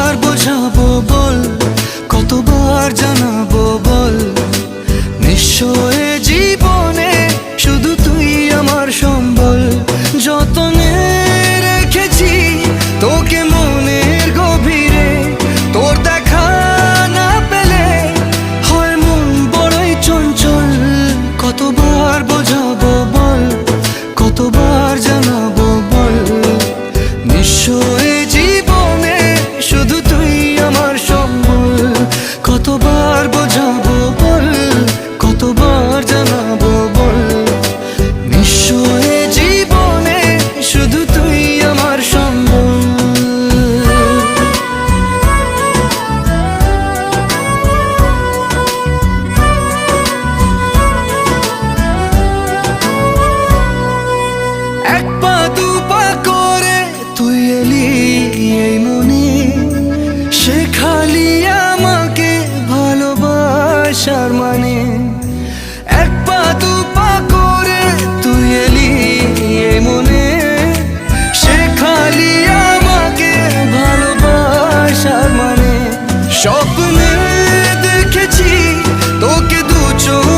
কতবার বোঝাবো বল, কতবার জানাবো বল, নিশ্চয় জীবনে শুধু তুই আমার সম্বল। যতনে রেখেছি তোকে মনের গভীরে, তোর দেখা না পেলে হয় মন বড়ই চঞ্চল। কতবার বোঝাবো বল, কতবার জানাবো বল, নিশ্চয় জীবনে শুধু তুই আমার সম্বল। কতবার বোঝাবো বল, কতবার জানাবো বল, নিশ্চয় জীবনে শুধু তুই আমার সম্বল। এক পা দু পা করে তুই এলি এই মনে, শেখালি আমাকে ভালোবাসার মানে। এক পা দু পা করে তুই এলি এই মনে, শেখালি আমাকে ভালোবাসার মানে। স্বপ্নে দেখেছি তোকে দু চোখ